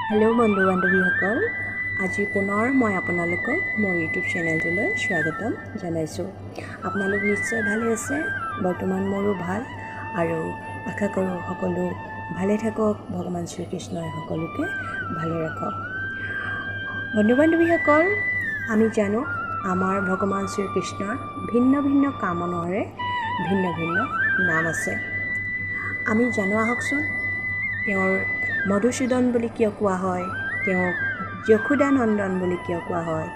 Hello' বন্ধু বান্ধৱীসকল, আজি পুনৰ মই আপোনালোকক মোৰ ইউটিউব চেনেলটোলৈ স্বাগতম জনাইছোঁ। আপোনালোক নিশ্চয় ভালে আছে। বৰ্তমান মোৰো ভাল আৰু আশা কৰোঁ সকলো ভালে থাকক। ভগৱান শ্ৰীকৃষ্ণই সকলোকে ভালে ৰাখক। বন্ধু বান্ধৱীসকল, আমি জানো আমাৰ ভগৱান শ্ৰীকৃষ্ণৰ ভিন্ন ভিন্ন কামনাৰে ভিন্ন ভিন্ন নাম আছে। আমি জানো আহকচোন, তেওঁৰ মধুসূদন বুলি কিয় কোৱা হয়, তেওঁক যশোদানন্দন বুলি কিয় কোৱা হয়,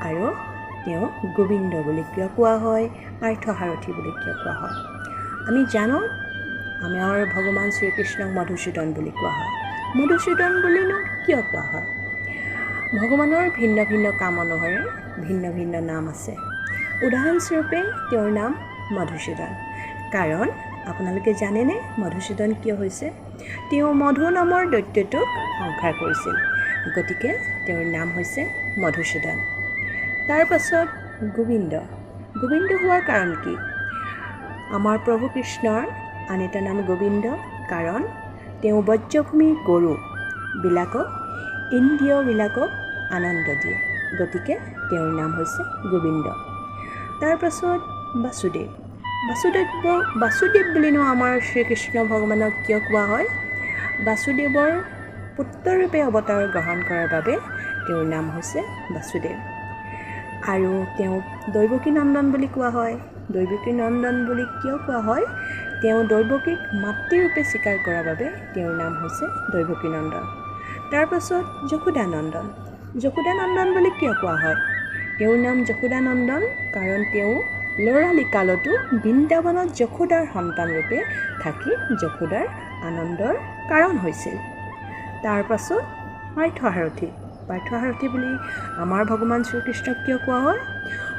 আৰু তেওঁক গোবিন্দ বুলি কিয় কোৱা হয়, পাৰ্থসাৰথী বুলি কিয় কোৱা হয়। আমি জানো আমাৰ ভগৱান শ্ৰীকৃষ্ণক মধুসূদন বুলি কোৱা হয়। মধুসূদন বুলিনো কিয় কোৱা হয়? ভগৱানৰ ভিন্ন ভিন্ন কামনাৰে ভিন্ন ভিন্ন নাম আছে। উদাহৰণস্বৰূপে তেওঁৰ নাম মধুসূদন, কাৰণ আপোনালোকে জানেনে মধুসূদন কিয় হৈছে? তেওঁ মধু নামৰ দৈত্যটোক সংহাৰ কৰিছিল, গতিকে তেওঁৰ নাম হৈছে মধুসূদন। তাৰ পাছত গোবিন্দ। গোবিন্দ হোৱাৰ কাৰণ কি? আমাৰ প্ৰভু কৃষ্ণৰ আন এটা নাম গোবিন্দ, কাৰণ তেওঁ বজ্ৰভূমি গৰুবিলাকক ইন্দ্ৰিয়বিলাকক আনন্দ দিয়ে, গতিকে তেওঁৰ নাম হৈছে গোবিন্দ। তাৰ পাছত বাসুদেৱ। বাসুদেৱ বুলিনো আমাৰ শ্ৰীকৃষ্ণ ভগৱানক কিয় কোৱা হয়? বাসুদেৱৰ পুত্ৰৰূপে অৱতাৰ গ্ৰহণ কৰাৰ বাবে তেওঁৰ নাম হৈছে বাসুদেৱ। আৰু তেওঁক দৈৱকী নন্দন বুলি কোৱা হয়। দৈৱকী নন্দন বুলি কিয় কোৱা হয়? তেওঁ দৈৱকীক মাতৃৰূপে স্বীকাৰ কৰাৰ বাবে তেওঁৰ নাম হৈছে দৈৱকী নন্দন। তাৰ পাছত যশোদানন্দন। যশোদানন্দন বুলি কিয় কোৱা হয়? তেওঁৰ নাম যশোদানন্দন কাৰণ তেওঁ ল'ৰালি কালতো বৃন্দাবনত যশোদাৰ সন্তানৰূপে থাকি যশোদাৰ আনন্দৰ কাৰণ হৈছিল। তাৰ পাছত পাৰ্থসাৰথী। পাৰ্থসাৰথী বুলি আমাৰ ভগৱান শ্ৰীকৃষ্ণক কিয় কোৱা হয়?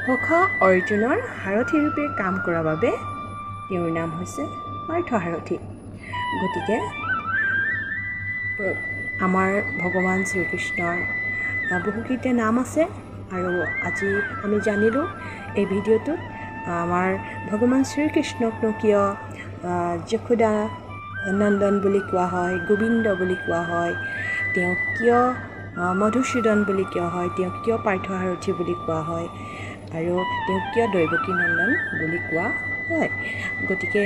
সখা অৰ্জুনৰ সাৰথীৰূপে কাম কৰাৰ বাবে তেওঁৰ নাম হৈছে পাৰ্থসাৰথী। গতিকে আমাৰ ভগৱান শ্ৰীকৃষ্ণৰ বহুকেইটা নাম আছে, আৰু আজি আমি জানিলোঁ এই ভিডিঅ'টোত আমাৰ ভগৱান শ্ৰীকৃষ্ণকনো কিয় যশোদা নন্দন বুলি কোৱা হয়, গোবিন্দ বুলি কোৱা হয়, তেওঁক কিয় মধুসূদন বুলি কোৱা হয়, তেওঁক কিয় পাৰ্থসাৰথী বুলি কোৱা হয়, আৰু তেওঁক কিয় দৈৱকী নন্দন বুলি কোৱা হয়। গতিকে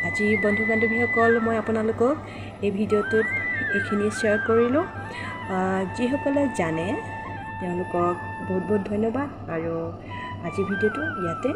আজি বন্ধু বান্ধৱীসকল, মই আপোনালোকক এই ভিডিঅ'টোত এইখিনি শ্বেয়াৰ কৰিলোঁ। যিসকলে জানে তেওঁলোকক বহুত বহুত ধন্যবাদ, আৰু আজি ভিডিঅ'টো ইয়াতে